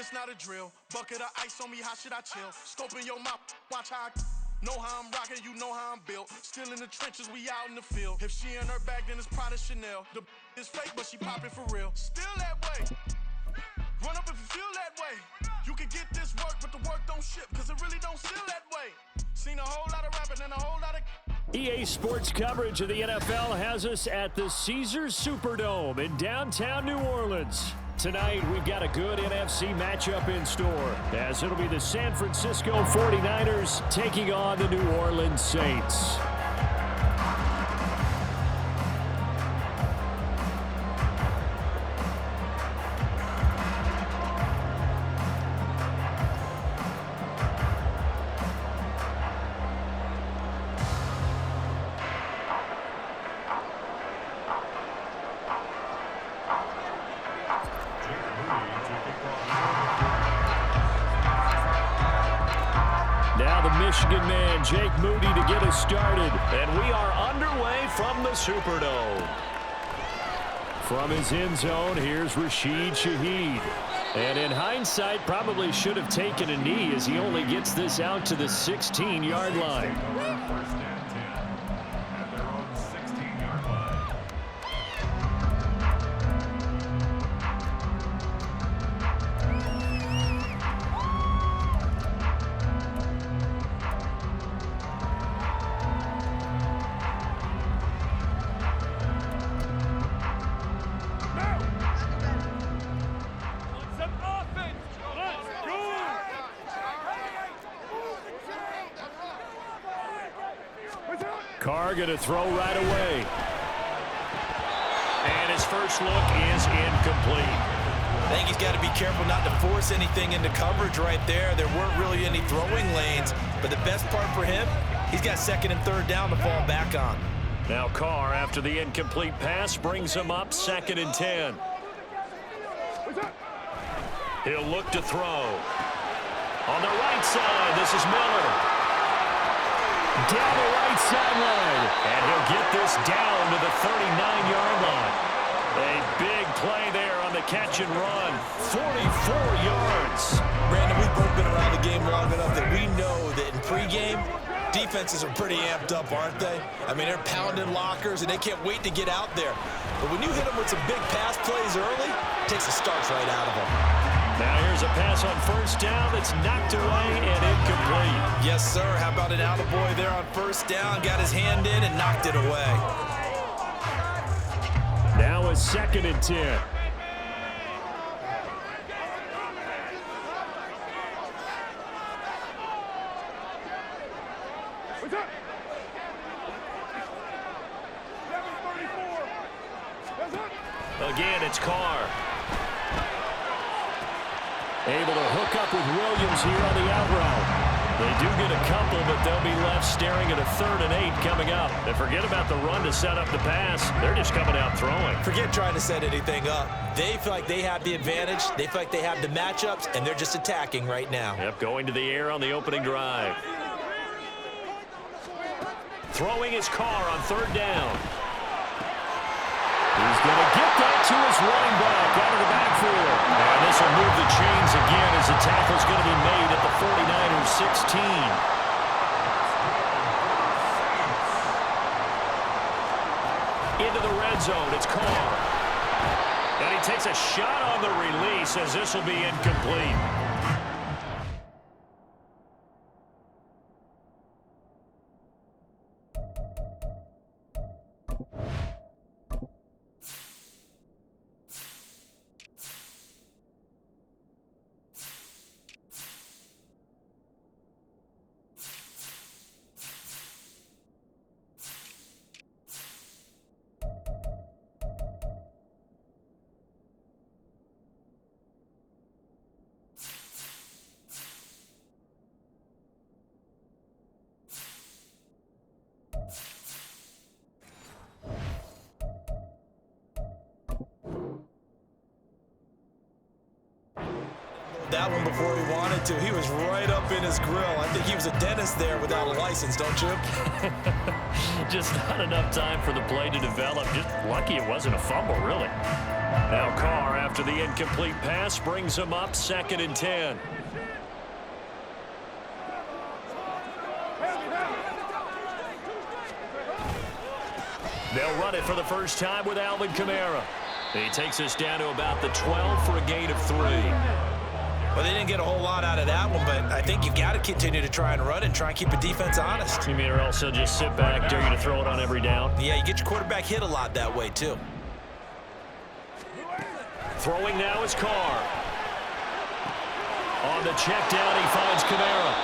This not a drill. Bucket of ice on me, how should I chill? Scoping your mouth, watch how I know how I'm rocking, you know how I'm built. Still in the trenches, we out in the field. If she in her bag, then it's Prada Chanel. The is fake, but she popping for real. Still that way. Run up if you feel that way. You can get this work, but the work don't ship, cause it really don't feel that way. Seen a whole lot of rapping and a whole lot of... EA Sports coverage of the NFL has us at the Caesars Superdome in downtown New Orleans. Tonight, we've got a good NFC matchup in store, as it'll be the San Francisco 49ers taking on the New Orleans Saints. Now the Michigan man, Jake Moody, to get us started. And we are underway from the Superdome. From his end zone, here's Rashid Shaheed. And in hindsight, probably should have taken a knee as he only gets this out to the 16-yard line. Carr going to throw right away. And his first look is incomplete. I think he's got to be careful not to force anything into coverage right there. There weren't really any throwing lanes, but the best part for him, he's got second and third down to fall back on. Now Carr, after the incomplete pass, brings him up 2nd and 10. He'll look to throw. On the right side, this is Miller. Down the right sideline, and he'll get this down to the 39-yard line. A big play there on the catch and run, 44 yards. Brandon, we've both been around the game long enough that we know that in pregame, defenses are pretty amped up, aren't they? I mean, they're pounding lockers, and they can't wait to get out there. But when you hit them with some big pass plays early, it takes the starch right out of them. Now here's a pass on first down that's knocked away and incomplete. Yes, sir. How about an attaboy there on first down? Got his hand in and knocked it away. Now a 2nd and 10. Again, it's Carr. Able to hook up with Williams here on the out route. They do get a couple, but they'll be left staring at a 3rd and 8 coming up. And forget about the run to set up the pass. They're just coming out throwing. Forget trying to set anything up. They feel like they have the advantage. They feel like they have the matchups, and they're just attacking right now. Yep, going to the air on the opening drive. Throwing his Carr on 3rd down. He's going to get that to his running back out of the backfield. And this will move the chains again as the tackle's going to be made at the 49ers 16. Into the red zone, it's Carr. And he takes a shot on the release as this will be incomplete. dropped that one before he wanted to. He was right up in his grill. I think he was a dentist there without a license, don't you? Just not enough time for the play to develop. Just lucky it wasn't a fumble, really. Now Carr, after the incomplete pass, brings him up 2nd and 10. They'll run it for the first time with Alvin Kamara. He takes us down to about the 12 for a gain of 3. Well, they didn't get a whole lot out of that one, but I think you've got to continue to try and run and try and keep the defense honest. You mean or else he'll just sit back, dare you to throw it on every down? Yeah, you get your quarterback hit a lot that way, too. Throwing now is Carr. On the check down, he finds Kamara.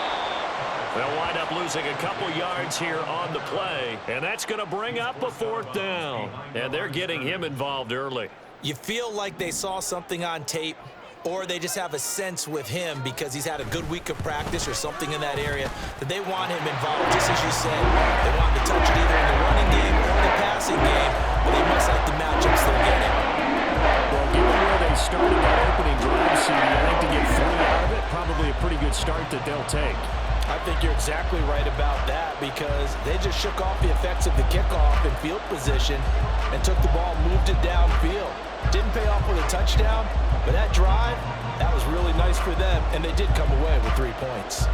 They'll wind up losing a couple yards here on the play, and that's going to bring up a 4th down. And they're getting him involved early. You feel like they saw something on tape, or they just have a sense with him because he's had a good week of practice or something in that area that they want him involved, just as you said. They want him to touch it either in the running game or the passing game, but they must like the matchups they're getting. Well, given where they started that opening drive, CD, I think to get 3 out of it, probably a pretty good start that they'll take. I think you're exactly right about that because they just shook off the effects of the kickoff in field position and took the ball, moved it downfield. Didn't pay off with a touchdown, but that drive, that was really nice for them, and they did come away with 3 points.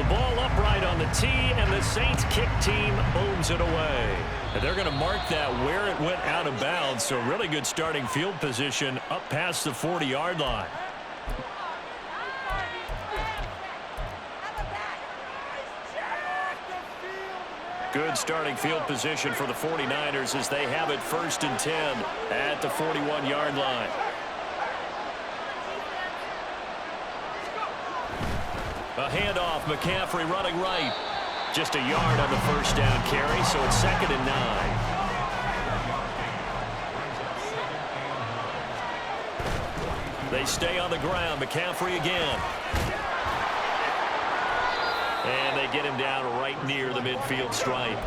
Ball upright on the tee, and the Saints kick team booms it away. And they're going to mark that where it went out of bounds, so really good starting field position up past the 40-yard line. Good starting field position for the 49ers as they have it 1st and 10 at the 41-yard line. A handoff, McCaffrey running right. Just a yard on the 1st down carry, so it's 2nd and 9. They stay on the ground. McCaffrey again. And they get him down right near the midfield stripe.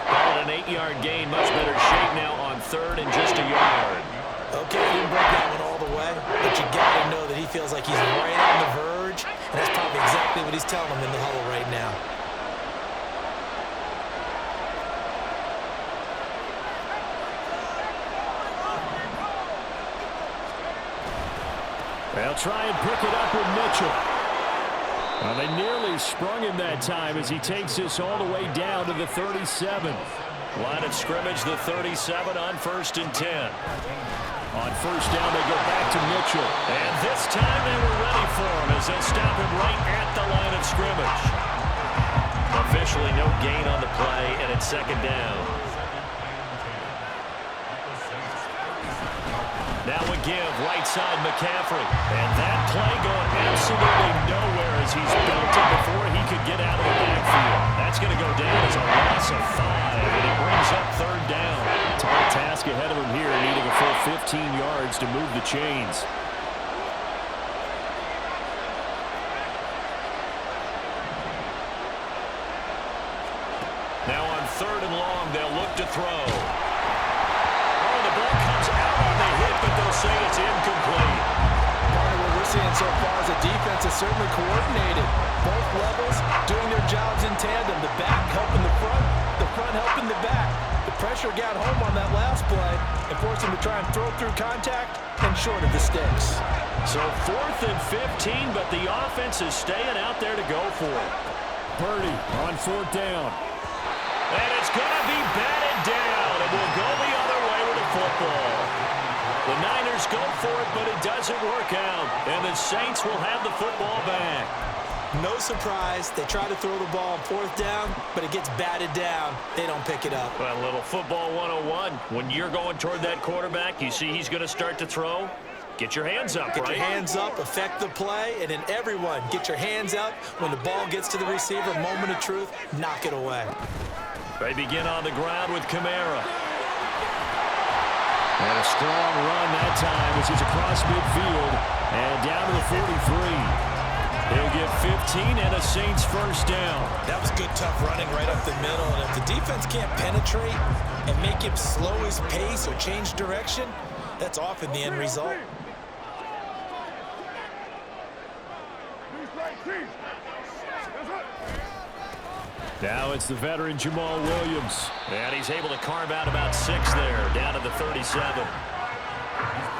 Call it an 8-yard gain. Much better shape now on 3rd and just a yard. Okay, he didn't break that one all the way, but you got to know that he feels like he's right on the verge, and that's probably exactly what he's telling them in the huddle right now. They'll try and pick it up with Mitchell. Well, they nearly sprung him that time as he takes this all the way down to the 37. Line of scrimmage, the 37 on 1st and 10. On 1st down, they go back to Mitchell. And this time they were ready for him as they'll stop him right at the line of scrimmage. Officially no gain on the play, and it's 2nd down. Now we give right side McCaffrey. And that play going absolutely nowhere as he's built it before he could get out of the backfield. That's going to go down as a loss of 5, and it brings up 3rd down. Tall task ahead of him here, needing a full 15 yards to move the chains. Now on 3rd and long, they'll look to throw. Oh, the ball comes out on the hit, but they'll say it's incomplete. Part of what we're seeing so far is the defense is certainly coordinated. Both levels doing their jobs in tandem. The back helping the front helping the back. The pressure got home on that last play and forced him to try and throw through contact and short of the sticks. So 4th and 15, but the offense is staying out there to go for it. Purdy on 4th down. And it's going to be batted down, and we'll go the other way with the football. The Niners go for it, but it doesn't work out, and the Saints will have the football back. No surprise, they try to throw the ball on 4th down, but it gets batted down. They don't pick it up. Well, a little football 101. When you're going toward that quarterback, you see he's going to start to throw. Get your hands up, Get your hands up, affect the play, and then everyone get your hands up. When the ball gets to the receiver, moment of truth, knock it away. They begin on the ground with Kamara. And A strong run that time as he's across midfield and down to the 43. He'll get 15 and a Saints first down. That was good, tough running right up the middle. And if the defense can't penetrate and make him slow his pace or change direction, that's often the end result. Now it's the veteran Jamal Williams. And he's able to carve out about 6 there, down to the 37.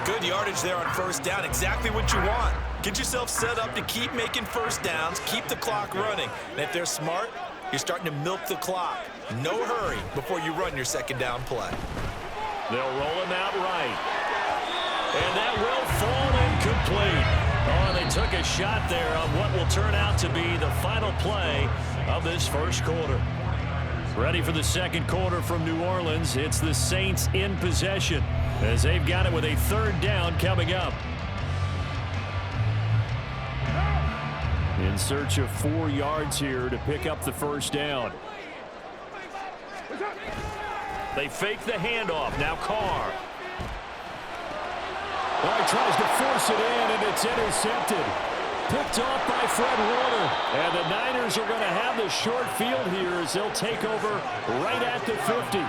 Good yardage there on first down. Exactly what you want. Get yourself set up to keep making first downs, keep the clock running. And if they're smart, you're starting to milk the clock. No hurry before you run your second down play. They'll roll him out right. And that will fall incomplete. Oh, they took a shot there on what will turn out to be the final play of this first quarter. Ready for the second quarter from New Orleans. It's the Saints in possession as they've got it with a third down coming up. In search of 4 yards here to pick up the first down. They fake the handoff. Now Carr. Well, he tries to force it in, and it's intercepted. Picked off by Fred Warner. And the Niners are going to have the short field here as they'll take over right at the 50.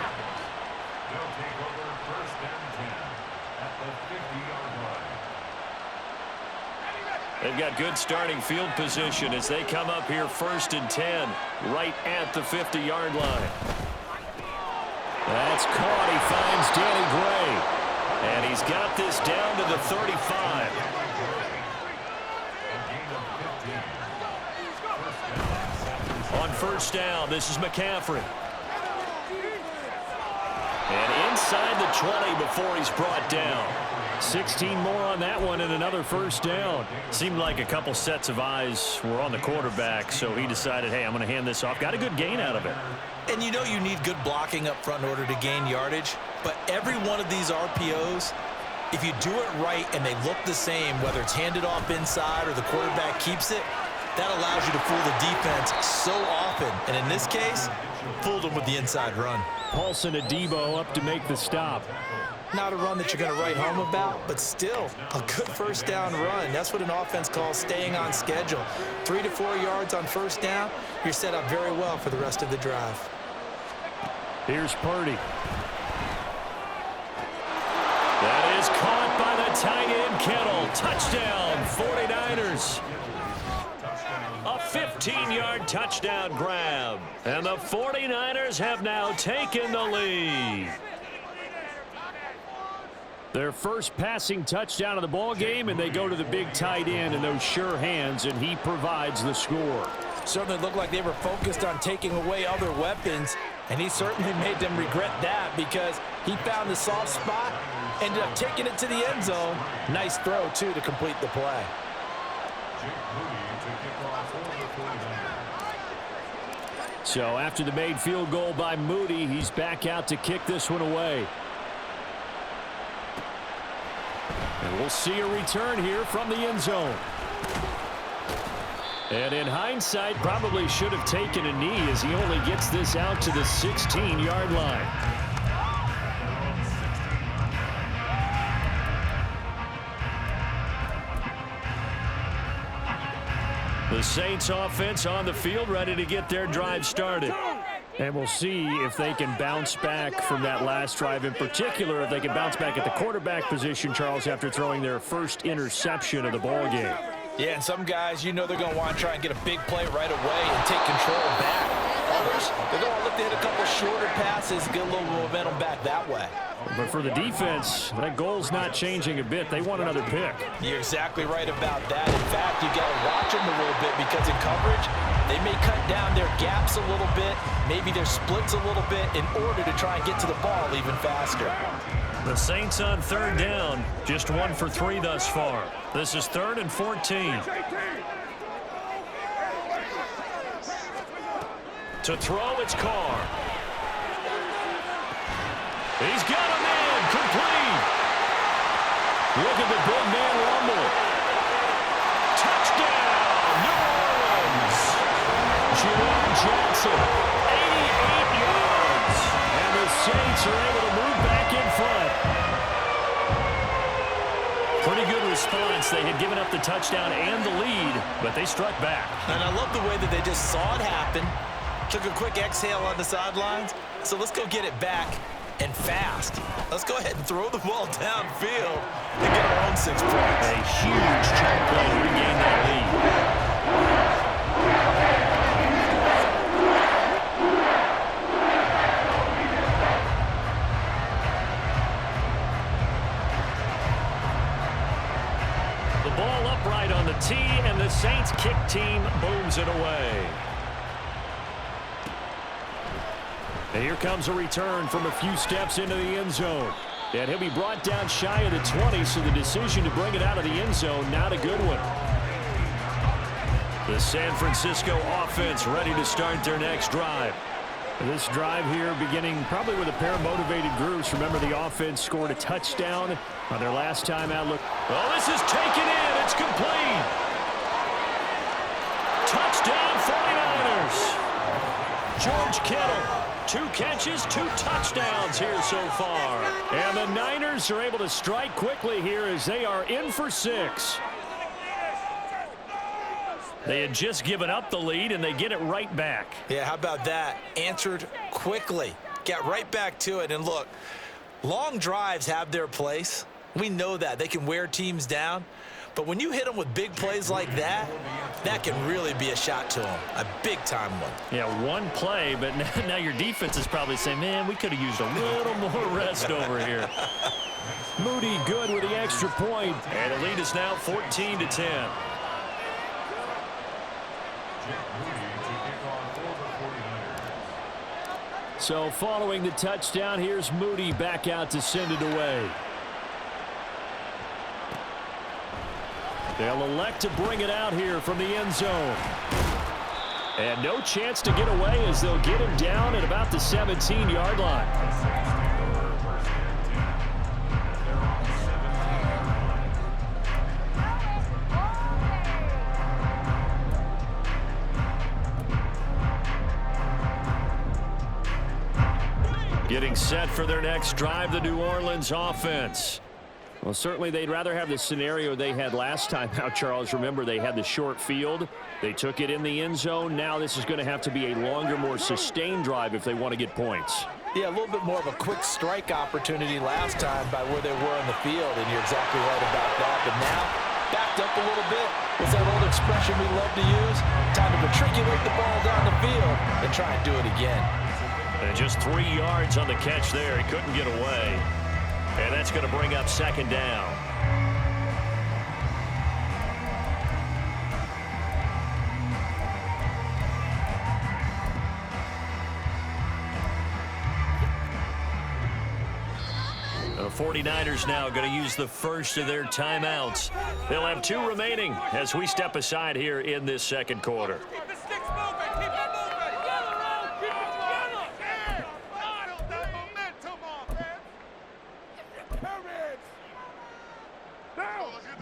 They've got good starting field position as they come up here 1st and 10, right at the 50-yard line. That's caught. He finds Danny Gray. And he's got this down to the 35. On first down, this is McCaffrey. And inside the 20 before he's brought down. 16 more on that one and another first down. Seemed like a couple sets of eyes were on the quarterback, so he decided, hey, I'm going to hand this off. Got a good gain out of it. And you know you need good blocking up front in order to gain yardage. But every one of these RPOs, if you do it right and they look the same, whether it's handed off inside or the quarterback keeps it, that allows you to fool the defense so often. And in this case, fooled them with the inside run. Paulson Adebo up to make the stop. Not a run that you're going to write home about, but still a good first down run. That's what an offense calls staying on schedule. 3 to 4 yards on first down, you're set up very well for the rest of the drive. Here's Purdy. That is caught by the tight end Kittle. Touchdown, 49ers. A 15-yard touchdown grab. And the 49ers have now taken the lead. Their first passing touchdown of the ball game, and they go to the big tight end in those sure hands, and he provides the score. Certainly looked like they were focused on taking away other weapons, and he certainly made them regret that because he found the soft spot, ended up taking it to the end zone. Nice throw, too, to complete the play. So after the made field goal by Moody, he's back out to kick this one away. And we'll see a return here from the end zone. And in hindsight, probably should have taken a knee as he only gets this out to the 16-yard line. The Saints offense on the field ready to get their drive started. And we'll see if they can bounce back from that last drive. In particular, if they can bounce back at the quarterback position, Charles, after throwing their first interception of the ball game. Yeah, and some guys, you know they're going to want to try and get a big play right away and take control back. Others, they're going to look to hit a couple shorter passes, get a little momentum back that way. But for the defense, that goal's not changing a bit. They want another pick. You're exactly right about that. In fact, you got to watch them a little bit because in coverage, they may cut down their gaps a little bit, maybe their splits a little bit in order to try and get to the ball even faster. The Saints on third down, just 1 for 3 thus far. This is 3rd and 14. To throw, it's Carr. He's got a man, complete. Look at the big man rumble. Touchdown, New Orleans. Jerome Jackson, 88 yards. And the Saints are able to move back in front. response. They had given up the touchdown and the lead, but they struck back. And I love the way that they just saw it happen, took a quick exhale on the sidelines. So let's go get it back, and fast. Let's go ahead and throw the ball downfield and get our own 6 points. A huge chunk play to regain that lead. The ball upright on the tee, and the Saints kick team booms it away. And here comes a return from a few steps into the end zone. And he'll be brought down shy of the 20, so the decision to bring it out of the end zone, not a good one. The San Francisco offense ready to start their next drive. This drive here beginning probably with a pair of motivated groups. Remember, the offense scored a touchdown on their last time out. Look, oh, this is taken in. It's complete. Touchdown 49ers. George Kittle. 2 catches, 2 touchdowns here so far. And the Niners are able to strike quickly here as they are in for 6. They had just given up the lead, and they get it right back. Yeah, how about that? Answered quickly. Get right back to it. And look, long drives have their place. We know that. They can wear teams down. But when you hit them with big plays like that, that can really be a shot to them, a big-time one. Yeah, one play, but now your defense is probably saying, man, we could have used a little more rest over here. Moody good with the extra point, and the lead is now 14-10. So following the touchdown, here's Moody back out to send it away. They'll elect to bring it out here from the end zone. And no chance to get away as they'll get him down at about the 17-yard line. Getting set for their next drive, the New Orleans offense. Well, certainly they'd rather have the scenario they had last time out, Charles. Remember, they had the short field. They took it in the end zone. Now this is going to have to be a longer, more sustained drive if they want to get points. Yeah, a little bit more of a quick strike opportunity last time by where they were on the field, and you're exactly right about that. But now, backed up a little bit. What's that old expression we love to use? Time to matriculate the ball down the field and try and do it again. And just 3 yards on the catch there. He couldn't get away. And that's going to bring up second down. The 49ers now going to use the first of their timeouts. They'll have 2 remaining as we step aside here in this second quarter.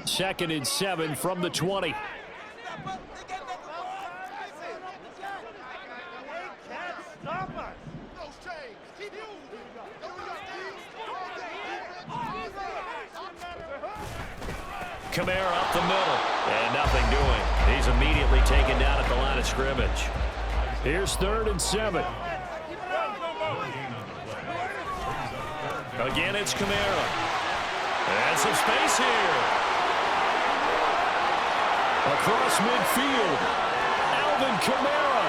Second and 7 from the 20. Kamara up the middle, and nothing doing. He's immediately taken down at the line of scrimmage. Here's 3rd and 7. Again, it's Kamara. And some space here. Across midfield, Alvin Kamara.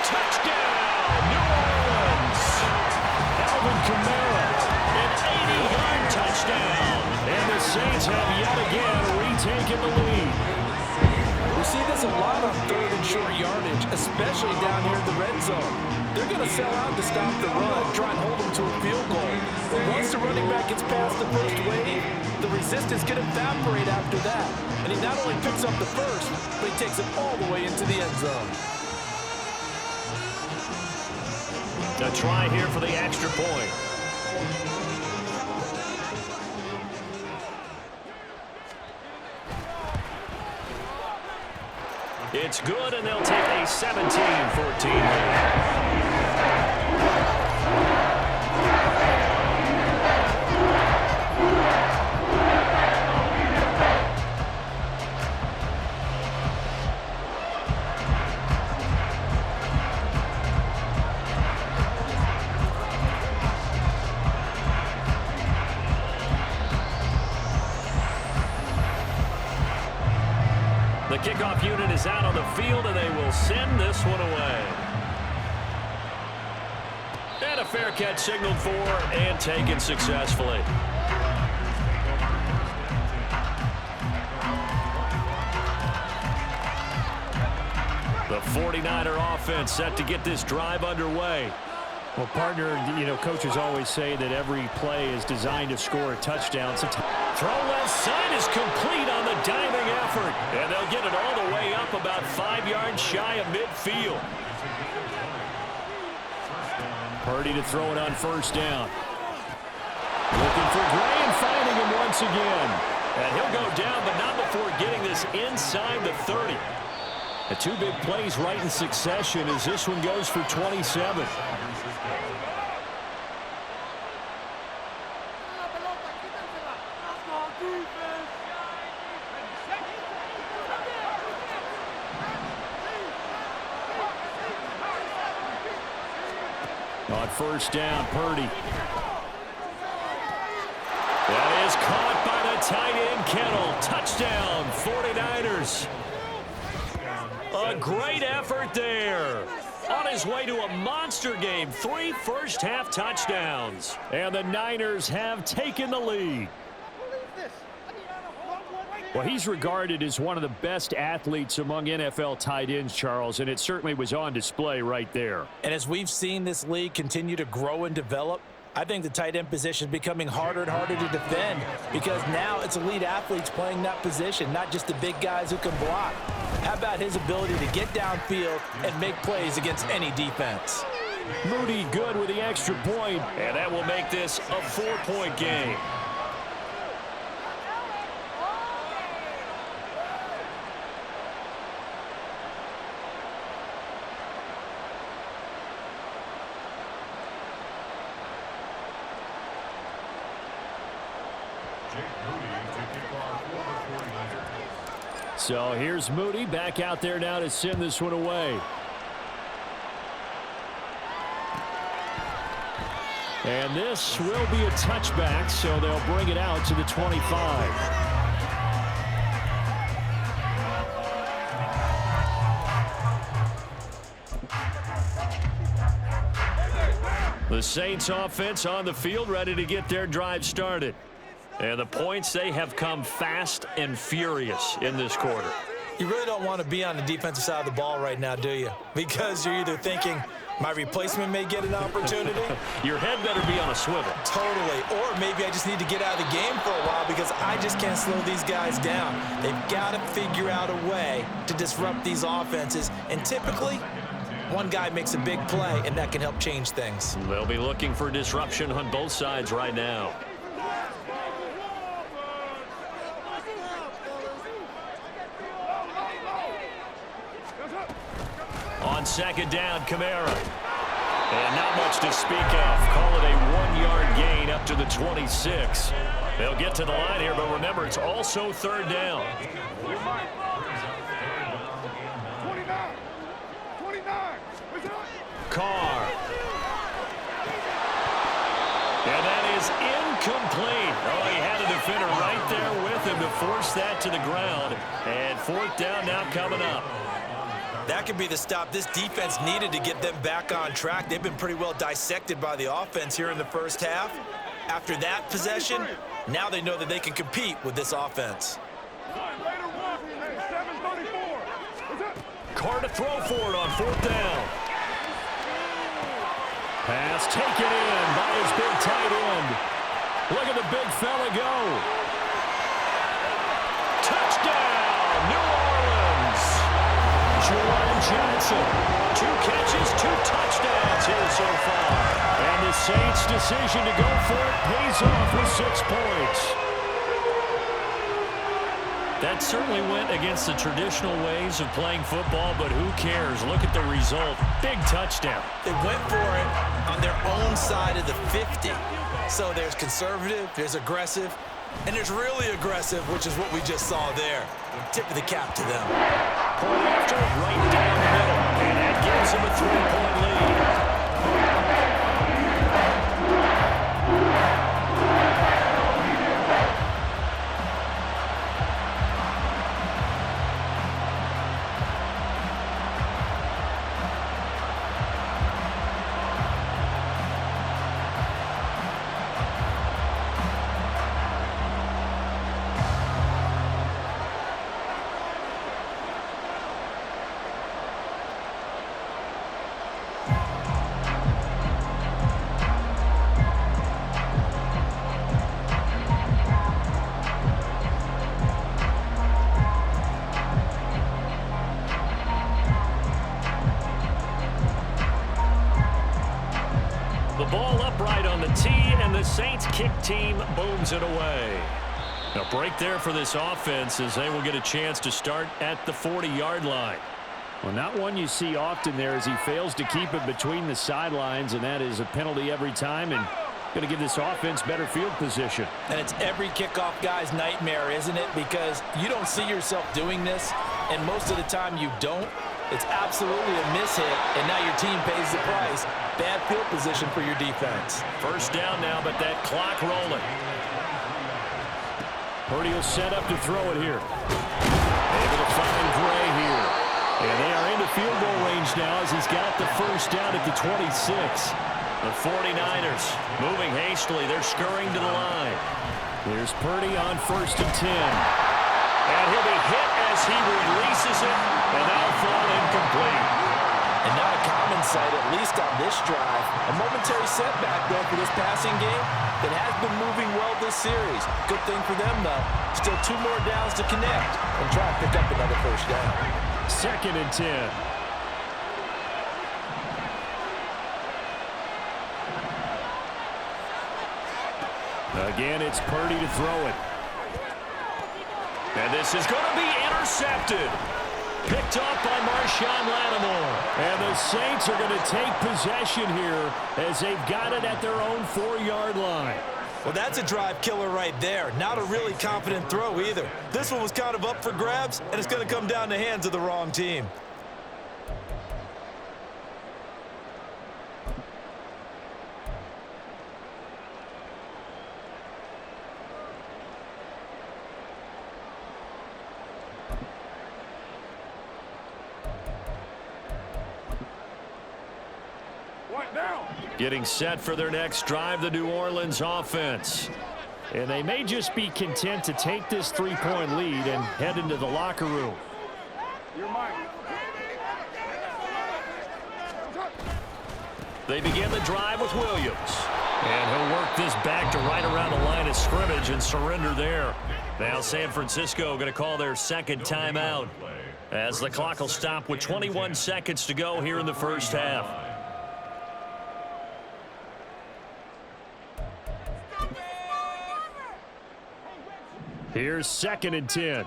Touchdown, New Orleans. Alvin Kamara, an 80-yard touchdown. And the Saints have yet again retaken the lead. We see this a lot on 3rd and short yardage, especially down here in the red zone. They're going to sell out to stop the run, try and hold them to a field goal. But once the running back gets past the first wave, the resistance can evaporate after that. And he not only picks up the first, but he takes it all the way into the end zone. A try here for the extra point. It's good, and they'll take a 17-14 lead. The kickoff unit is out on the field, and they will send this one away. And a fair catch signaled for and taken successfully. The 49er offense set to get this drive underway. Well, partner, coaches always say that every play is designed to score a touchdown. Throw left side is complete on the diving effort. And they'll get it all the way up about 5 yards shy of midfield. Purdy to throw it on first down. Looking for Gray and finding him once again. And he'll go down, but not before getting this inside the 30. The two big plays right in succession as this one goes for 27. On first down, Purdy. That is caught by the tight end, Kittle. Touchdown, 49ers. A great effort there. On his way to a monster game, 3 first-half touchdowns. And the Niners have taken the lead. Well, he's regarded as one of the best athletes among NFL tight ends, Charles, and it certainly was on display right there. And as we've seen this league continue to grow and develop, I think the tight end position is becoming harder and harder to defend because now it's elite athletes playing that position, not just the big guys who can block. How about his ability to get downfield and make plays against any defense? Moody good with the extra point. And that will make this a 4-point game. So here's Moody back out there now to send this one away. And this will be a touchback, so they'll bring it out to the 25. The Saints offense on the field ready to get their drive started. And the points, they have come fast and furious in this quarter. You really don't want to be on the defensive side of the ball right now, do you? Because you're either thinking, my replacement may get an opportunity. Your head better be on a swivel. Totally. Or maybe I just need to get out of the game for a while because I just can't slow these guys down. They've got to figure out a way to disrupt these offenses. And typically, one guy makes a big play, and that can help change things. They'll be looking for disruption on both sides right now. On second down, Kamara. And not much to speak of. Call it a 1-yard gain up to the 26. They'll get to the line here, but remember, it's also third down. 29. Carr. And that is incomplete. Oh, he had a defender right there with him to force that to the ground. And fourth down now coming up. That could be the stop this defense needed to get them back on track. They've been pretty well dissected by the offense here in the first half. After that possession, now they know that they can compete with this offense. Carr to throw for it on fourth down. Pass taken in by his big tight end. Look at the big fella go. Touchdown, New Orleans. Jerome Johnson, 2 catches, 2 touchdowns here so far. And the Saints' decision to go for it pays off with 6 points. That certainly went against the traditional ways of playing football, but who cares? Look at the result. Big touchdown. They went for it on their own side of the 50. So there's conservative, there's aggressive, and there's really aggressive, which is what we just saw there. Tip of the cap to them. Point after, right down the middle, and that gives them a 3-point lead. Saints kick team booms it away. A break there for this offense as they will get a chance to start at the 40-yard line. Well, not one you see often there as he fails to keep it between the sidelines, and that is a penalty every time and going to give this offense better field position. And it's every kickoff guy's nightmare, isn't it? Because you don't see yourself doing this, and most of the time you don't. It's absolutely a mishit, and now your team pays the price. Bad field position for your defense. First down now, but that clock rolling. Purdy will set up to throw it here. Able to find Gray here. And they are into field goal range now as he's got the first down at the 26. The 49ers moving hastily. They're scurrying to the line. Here's Purdy on 1st and 10. And he'll be hit as he releases it, and that'll fall incomplete. And not a common sight, at least on this drive. A momentary setback, though, for this passing game that has been moving well this series. Good thing for them, though. Still 2 more downs to connect and try to pick up another first down. 2nd and 10. Again, it's Purdy to throw it. And this is going to be intercepted. Picked up by Marshawn Lattimore. And the Saints are going to take possession here as they've got it at their own 4-yard line. Well, that's a drive killer right there. Not a really confident throw either. This one was kind of up for grabs, and it's going to come down the hands of the wrong team. Getting set for their next drive, the New Orleans offense. And they may just be content to take this 3-point lead and head into the locker room. They begin the drive with Williams. And he'll work this back to right around the line of scrimmage and surrender there. Now San Francisco going to call their second timeout as the clock will stop with 21 seconds to go here in the first half. Here's 2nd and 10.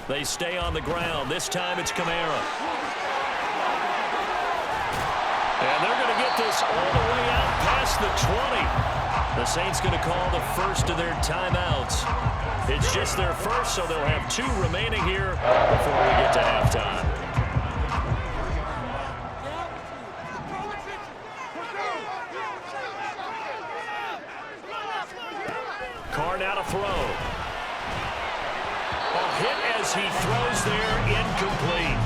They stay on the ground. This time it's Kamara. And they're going to get this all the way out past the 20. The Saints going to call the first of their timeouts. It's just their first, so they'll have 2 remaining here before we get to halftime. Carr now to throw. A hit as he throws there, incomplete.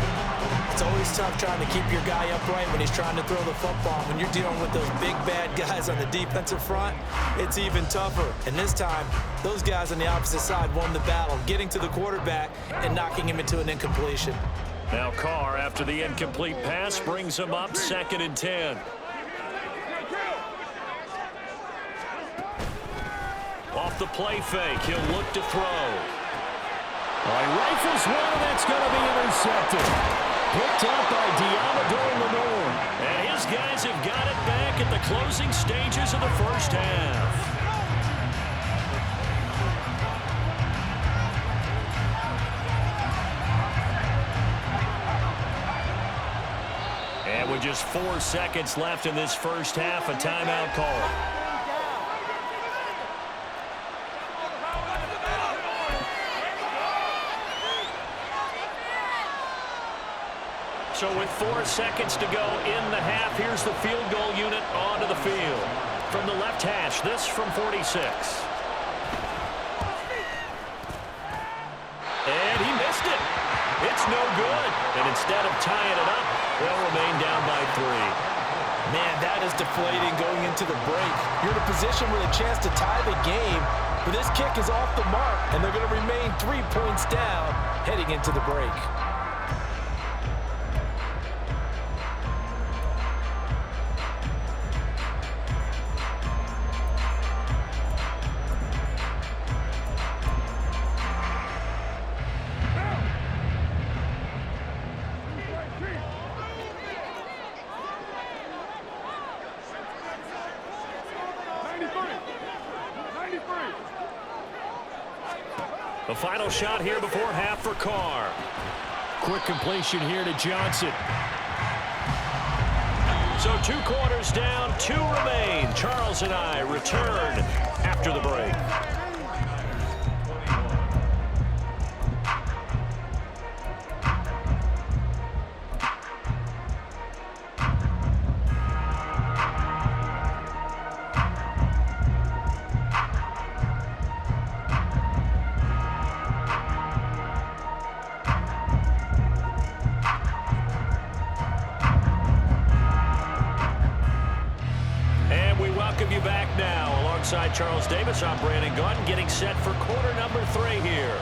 It's always tough trying to keep your guy upright when he's trying to throw the football. When you're dealing with those big, bad guys on the defensive front, it's even tougher. And this time, those guys on the opposite side won the battle, getting to the quarterback and knocking him into an incompletion. Now Carr, after the incomplete pass, brings him up 2nd and 10. Off the play fake, he'll look to throw. Rifles one, and that's going to be intercepted. Picked up by Diamador Lenore. And his guys have got it back at the closing stages of the first half. And with just 4 seconds left in this first half, a timeout call. So with 4 seconds to go in the half, here's the field goal unit onto the field. From the left hash, this from 46. And he missed it. It's no good. And instead of tying it up, they'll remain down by 3. Man, that is deflating going into the break. You're in a position with a chance to tie the game, but this kick is off the mark, and they're going to remain 3 points down heading into the break. The final shot here before half for Carr. Quick completion here to Johnson. So 2 quarters down, 2 remain. Charles and I return after the break. Alongside Charles Davis, I'm Brandon Gunn, getting set for quarter number 3 here.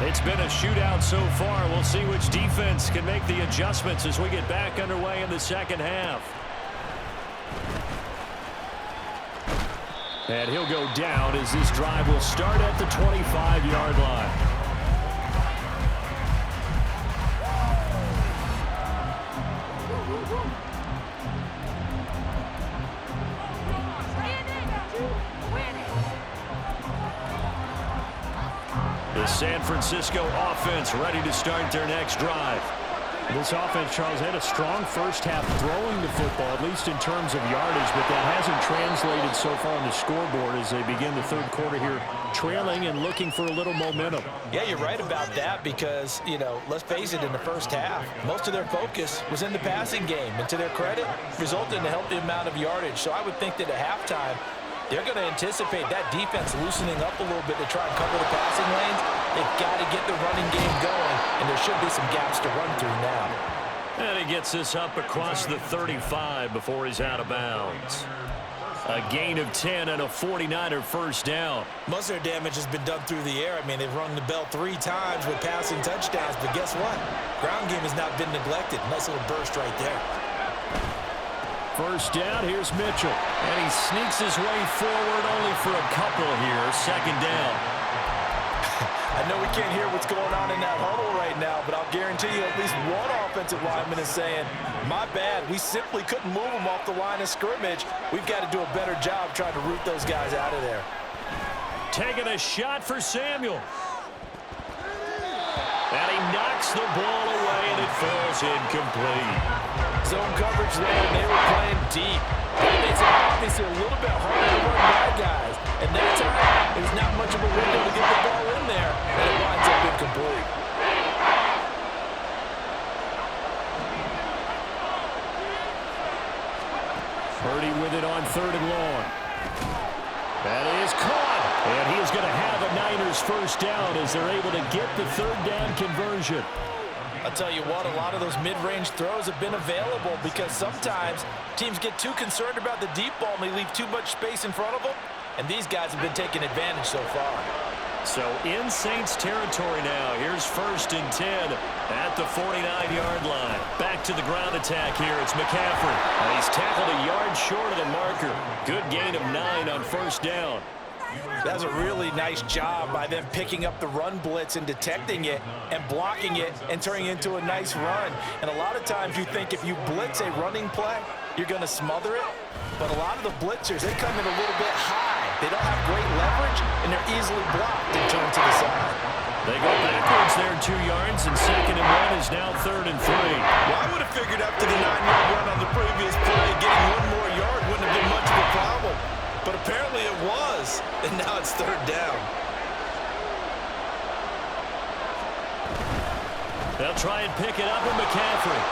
It's been a shootout so far. We'll see which defense can make the adjustments as we get back underway in the second half. And he'll go down as this drive will start at the 25-yard line. The San Francisco offense ready to start their next drive. This offense, Charles, had a strong first half throwing the football, at least in terms of yardage, but that hasn't translated so far on the scoreboard as they begin the third quarter here, trailing and looking for a little momentum. Yeah, you're right about that because, you know, let's face it, in the first half, most of their focus was in the passing game, and to their credit, resulted in a healthy amount of yardage. So I would think that at halftime, they're going to anticipate that defense loosening up a little bit to try and cover the passing lanes. They've got to get the running game going, and there should be some gaps to run through now. And he gets this up across the 35 before he's out of bounds. A gain of 10 and a 49er first down. Most of their damage has been done through the air. I mean, they've rung the bell 3 times with passing touchdowns, but guess what? Ground game has not been neglected. Nice little burst right there. First down, here's Mitchell. And he sneaks his way forward only for a couple here. Second down. I know we can't hear what's going on in that huddle right now, but I'll guarantee you at least one offensive lineman is saying, my bad, we simply couldn't move them off the line of scrimmage. We've got to do a better job trying to root those guys out of there. Taking a shot for Samuel. And he knocks the ball away, and it falls incomplete. Zone coverage there, and they were playing deep. That makes it obviously a little bit harder to run by guys. And that time, there's not much of a window to get the ball in there, and it winds up incomplete. Purdy with it on 3rd and long. That is caught. And he is going to have a Niners first down as they're able to get the 3rd down conversion. I'll tell you what, a lot of those mid-range throws have been available because sometimes teams get too concerned about the deep ball and they leave too much space in front of them, and these guys have been taking advantage so far. So in Saints territory now. Here's 1st and 10 at the 49-yard line. Back to the ground attack here. It's McCaffrey. And he's tackled a yard short of the marker. Good gain of 9 on 1st down. That was a really nice job by them picking up the run blitz and detecting it and blocking it and turning it into a nice run. And a lot of times you think if you blitz a running play, you're going to smother it. But a lot of the blitzers, they come in a little bit high. They don't have great leverage, and they're easily blocked and turned to the side. They go backwards there 2 yards, and 2nd and 1 is now 3rd and 3. Well, I would have figured after the 9-yard run on the previous play, getting 1 more yard wouldn't have been much of a problem. But apparently it was, and now it's 3rd down. They'll try and pick it up with McCaffrey.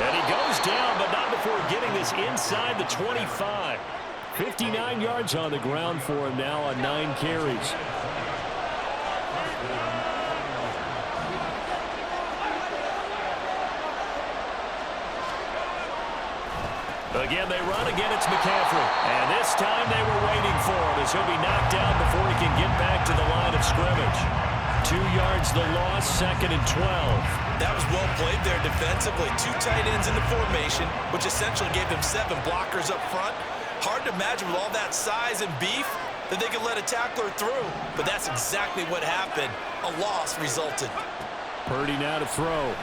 And he goes down, but not before getting this inside the 25. 59 yards on the ground for him now on 9 carries. Again, they run. Again, it's McCaffrey. And this time they were waiting for him as he'll be knocked down before he can get back to the line of scrimmage. 2 yards the loss, 2nd and 12. That was well played there defensively. 2 tight ends in the formation, which essentially gave them 7 blockers up front. Hard to imagine with all that size and beef, that they could let a tackler through, but that's exactly what happened. A loss resulted. Purdy now to throw.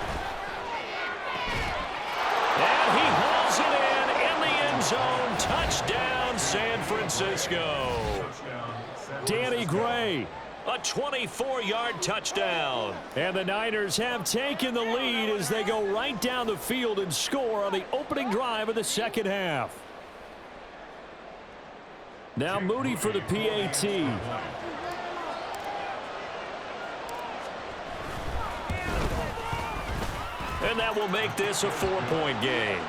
And he hauls it in the end zone. Touchdown, San Francisco. Danny Gray, a 24-yard touchdown. And the Niners have taken the lead as they go right down the field and score on the opening drive of the second half. Now Moody for the PAT. And that will make this a 4-point game.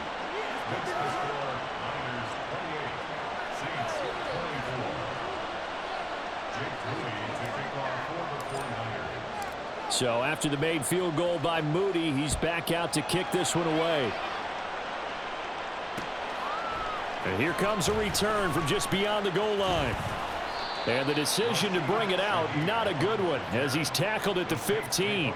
So after the made field goal by Moody, he's back out to kick this one away. And here comes a return from just beyond the goal line. And the decision to bring it out, not a good one, as he's tackled at the 15.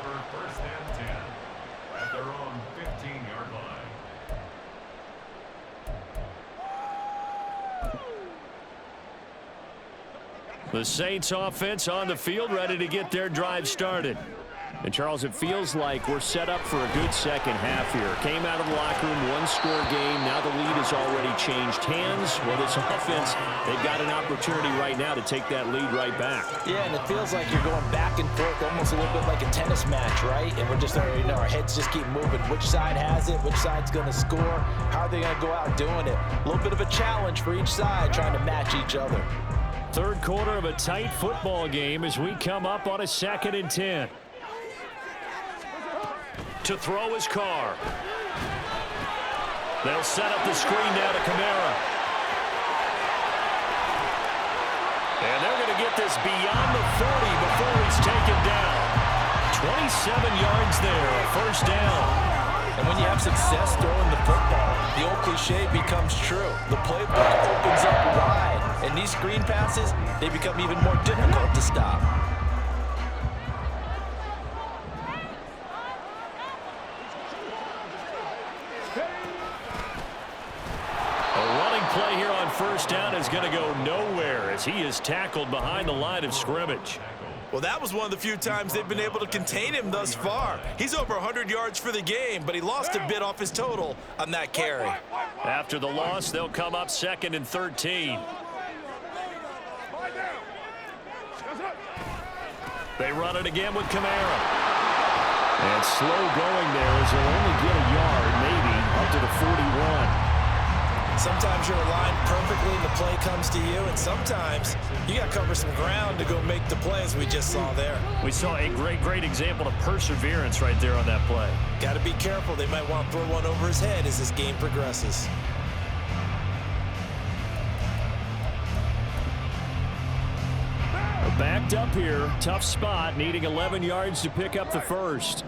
The Saints offense on the field, ready to get their drive started. And, Charles, it feels like we're set up for a good second half here. Came out of the locker room, one-score game. Now the lead has already changed hands. Well, this offense, they've got an opportunity right now to take that lead right back. Yeah, and it feels like you're going back and forth, almost a little bit like a tennis match, right? And we're just, our heads just keep moving. Which side has it? Which side's going to score? How are they going to go out doing it? A little bit of a challenge for each side, trying to match each other. Third quarter of a tight football game as we come up on a 2nd and 10. To throw his Carr. They'll set up the screen now to Kamara. And they're going to get this beyond the 40 before he's taken down. 27 yards there, a first down. And when you have success throwing the football, the old cliche becomes true. The playbook opens up wide, and these screen passes, they become even more difficult to stop. Play here on first down is going to go nowhere as he is tackled behind the line of scrimmage. Well, that was one of the few times they've been able to contain him thus far. He's over 100 yards for the game, but he lost a bit off his total on that carry. After the loss, they'll come up 2nd and 13. They run it again with Kamara. And slow going there as he'll only get a yard, maybe, up to the 41. Sometimes you're aligned perfectly and the play comes to you, and sometimes you got to cover some ground to go make the play, as we just saw there. We saw a great example of perseverance right there on that play. Got to be careful. They might want to throw one over his head as this game progresses. Backed up here, tough spot, needing 11 yards to pick up the first.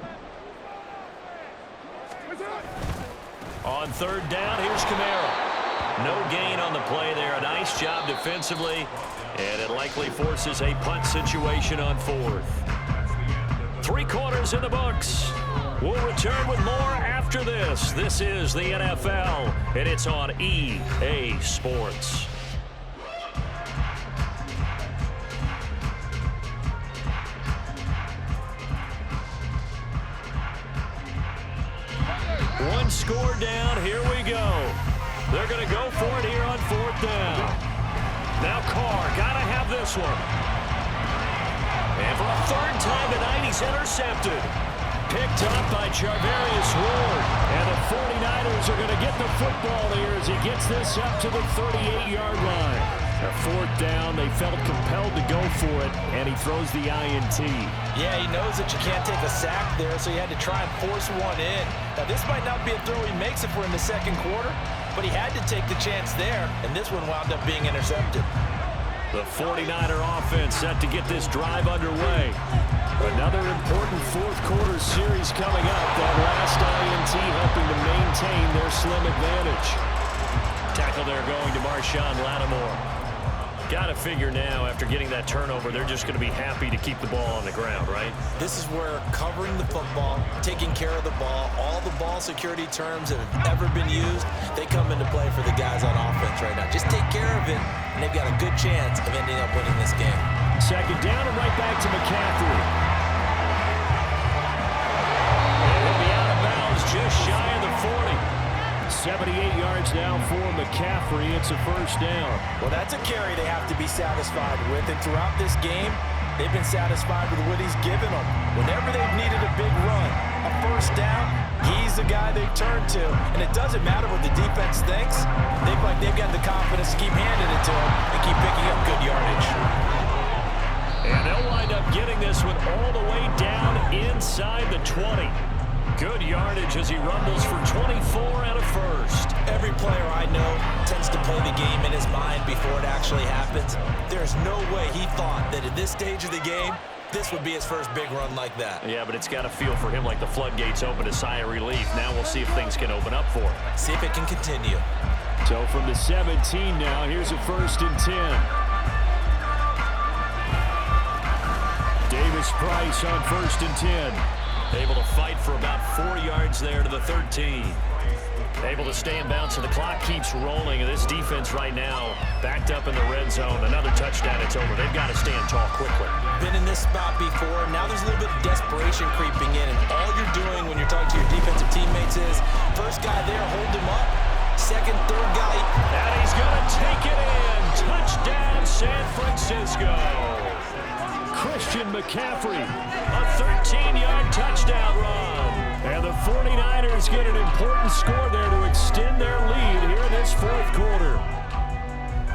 On third down, here's Kamara. No gain on the play there. A nice job defensively, and it likely forces a punt situation on 4th. 3 quarters in the books. We'll return with more after this. This is the NFL, and it's on EA Sports. One score down. Here we go. They're going to go for it here on 4th down. Now Carr, got to have this one. And for a 3rd time tonight, he's intercepted. Picked up by Charvarius Ward. And the 49ers are going to get the football here as he gets this up to the 38-yard line. A 4th down, they felt compelled to go for it, and he throws the INT. Yeah, he knows that you can't take a sack there, so he had to try and force one in. Now, this might not be a throw he makes if we're in the 2nd quarter, but he had to take the chance there, and this one wound up being intercepted. The 49er offense set to get this drive underway. Another important 4th quarter series coming up. That last INT helping to maintain their slim advantage. Tackle there going to Marshawn Lattimore. Got to figure now, after getting that turnover, they're just going to be happy to keep the ball on the ground, right? This is where covering the football, taking care of the ball, all the ball security terms that have ever been used, they come into play for the guys on offense right now. Just take care of it, and they've got a good chance of ending up winning this game. Second down and right back to McCaffrey. He'll be out of bounds just shy of the 40. 78 yards now for McCaffrey. It's a first down. Well, that's a carry they have to be satisfied with. And throughout this game, they've been satisfied with what he's given them. Whenever they've needed a big run, a first down, he's the guy they've turned to. And it doesn't matter what the defense thinks. They've got the confidence to keep handing it to him and keep picking up good yardage. And they'll wind up getting this one all the way down inside the 20. Good yardage as he rumbles for 24 and a first. Every player I know tends to play the game in his mind before it actually happens. There's no way he thought that at this stage of the game, this would be his first big run like that. Yeah, but it's got to feel for him like the floodgates open, a sigh of relief. Now we'll see if things can open up for him. See if it can continue. So from the 17 now, here's a 1st and 10. Davis Price on 1st and 10. Able to fight for about 4 yards there to the 13. Able to stay in bounds, and the clock keeps rolling. And this defense right now backed up in the red zone. Another touchdown, it's over. They've got to stand tall quickly. Been in this spot before. Now there's a little bit of desperation creeping in. And all you're doing when you're talking to your defensive teammates is, first guy there, hold him up. Second, third guy. And he's going to take it in. Touchdown, San Francisco. Christian McCaffrey, a 13-yard touchdown run. And the 49ers get an important score there to extend their lead here in this 4th quarter.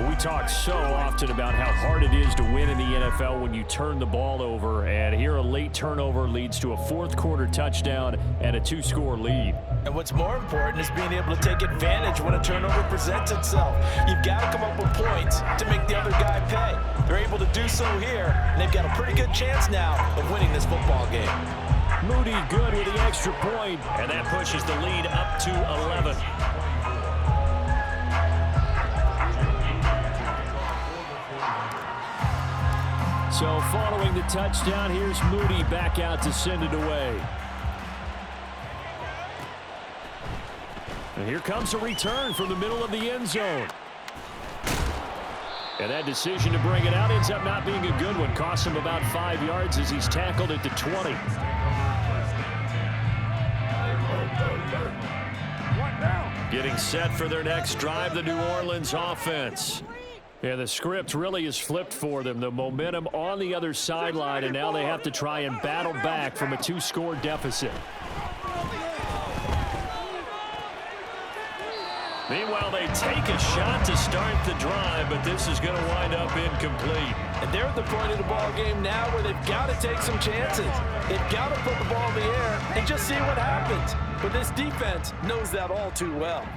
We talk so often about how hard it is to win in the NFL when you turn the ball over, and here a late turnover leads to a 4th quarter touchdown and a 2-score lead. And what's more important is being able to take advantage when a turnover presents itself. You've got to come up with points to make the other guy pay. They're able to do so here, and they've got a pretty good chance now of winning this football game. Moody good with the extra point, and that pushes the lead up to 11. So following the touchdown, here's Moody back out to send it away. And here comes a return from the middle of the end zone. And that decision to bring it out ends up not being a good one. Costs him about 5 yards as he's tackled at the 20. Getting set for their next drive, the New Orleans offense. Yeah, the script really is flipped for them. The momentum on the other sideline, and now they have to try and battle back from a 2-score deficit. Meanwhile, they take a shot to start the drive, but this is going to wind up incomplete. And they're at the point of the ball game now where they've got to take some chances. They've got to put the ball in the air and just see what happens. But this defense knows that all too well.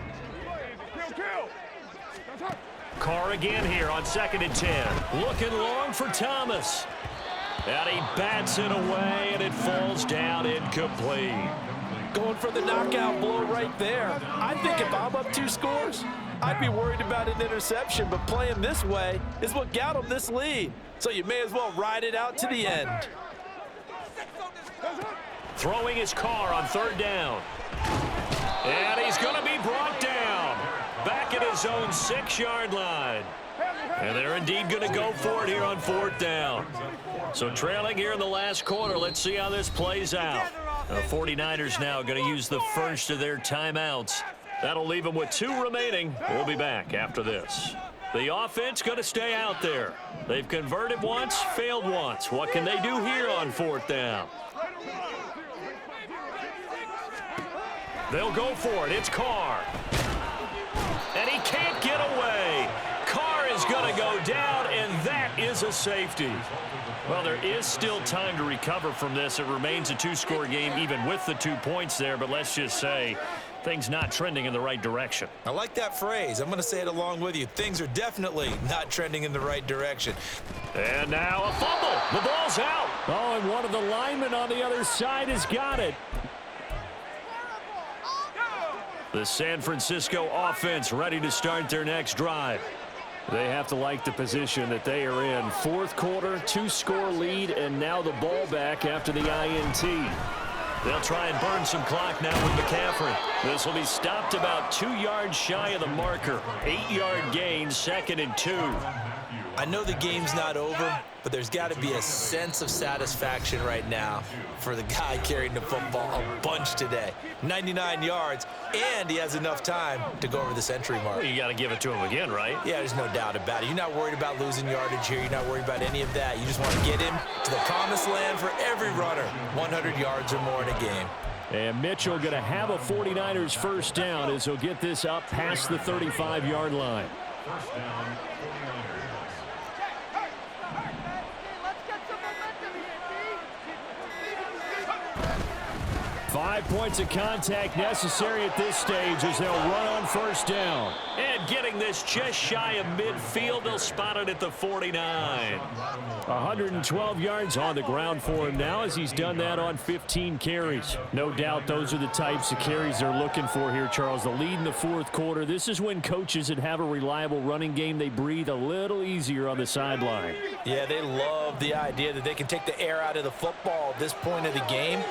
Carr again here on 2nd and 10. Looking long for Thomas. And he bats it away, and it falls down incomplete. Going for the knockout blow right there. I think if I'm up 2 scores, I'd be worried about an interception, but playing this way is what got them this lead. So you may as well ride it out to the end. Throwing his Carr on 3rd down. And he's going to be brought down. Back at his own 6-yard line. And they're indeed going to go for it here on 4th down. So trailing here in the last quarter, let's see how this plays out. The 49ers now going to use the first of their timeouts. That'll leave them with 2 remaining. We'll be back after this. The offense going to stay out there. They've converted once, failed once. What can they do here on 4th down? They'll go for it. It's Carr. And he can't get away. Carr is going to go down, and that is a safety. Well, there is still time to recover from this. It remains a 2-score game even with the 2 points there, but let's just say things not trending in the right direction. I like that phrase. I'm going to say it along with you. Things are definitely not trending in the right direction. And now a fumble. The ball's out. Oh, and one of the linemen on the other side has got it. The San Francisco offense ready to start their next drive. They have to like the position that they are in. Fourth quarter, 2-score lead, and now the ball back after the INT. They'll try and burn some clock now with McCaffrey. This will be stopped about 2 yards shy of the marker. 8-yard gain, 2nd and 2. I know the game's not over, but there's got to be a sense of satisfaction right now for the guy carrying the football a bunch today. 99 yards, and he has enough time to go over the century mark. Well, you got to give it to him again, right? Yeah, there's no doubt about it. You're not worried about losing yardage here. You're not worried about any of that. You just want to get him to the promised land for every runner. 100 yards or more in a game. And Mitchell going to have a 49ers first down as he'll get this up past the 35-yard line. First down, 49ers. 5 points of contact necessary at this stage as they'll run on first down. And getting this just shy of midfield, they'll spot it at the 49. 112 yards on the ground for him now as he's done that on 15 carries. No doubt those are the types of carries they're looking for here, Charles. The lead in the fourth quarter. This is when coaches that have a reliable running game, they breathe a little easier on the sideline. Yeah, they love the idea that they can take the air out of the football at this point of the game.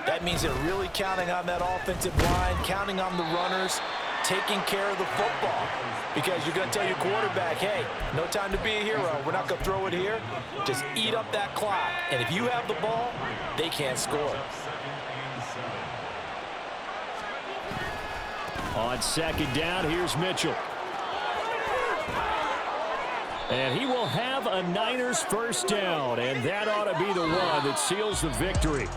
That means they're really counting on that offensive line, counting on the runners, taking care of the football. Because you're going to tell your quarterback, hey, no time to be a hero. We're not going to throw it here. Just eat up that clock. And if you have the ball, they can't score. On second down, here's Mitchell. And he will have a Niners first down. And that ought to be the one that seals the victory.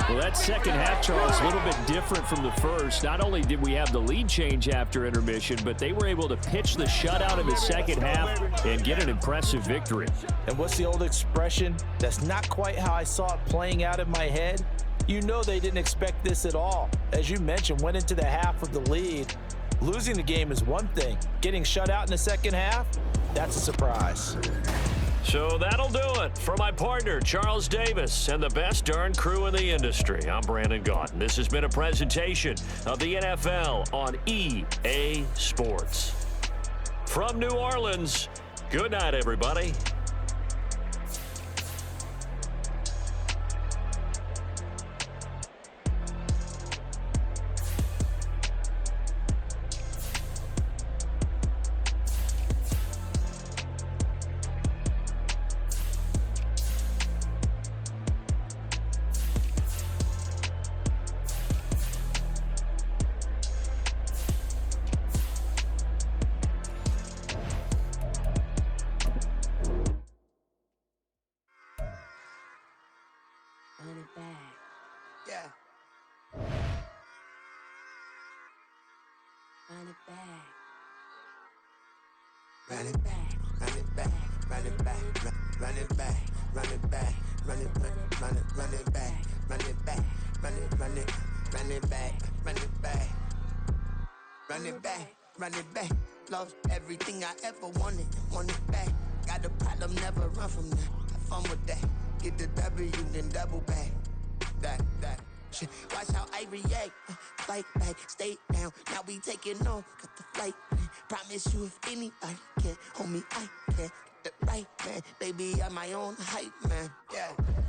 Well, that second half, Charles, a little bit different from the first. Not only did we have the lead change after intermission, but they were able to pitch the shutout in the second half and get an impressive victory. And what's the old expression? That's not quite how I saw it playing out in my head. You know they didn't expect this at all. As you mentioned, went into the half with the lead. Losing the game is one thing. Getting shut out in the second half, that's a surprise. So that'll do it for my partner, Charles Davis, and the best darn crew in the industry. I'm Brandon Gaudin. This has been a presentation of the NFL on EA Sports. From New Orleans, good night, everybody. Run it back. Yeah. Run it back. Run it back. Run it back. Run it back. Run it back. Run it back. Run it back. Run it back. Run it back. Run it back. Run it back. Run it back. Run it back. Run it back. Lost everything I ever wanted. Want it back. Got a problem, never run from that. Have fun with that. Get the W, then double back. That shit. Watch how I react. Fight back, stay down. Now we taking off. Got the flight plan. Promise you if anybody can hold me, I can. Get the right man. Baby, I'm my own hype man. Yeah.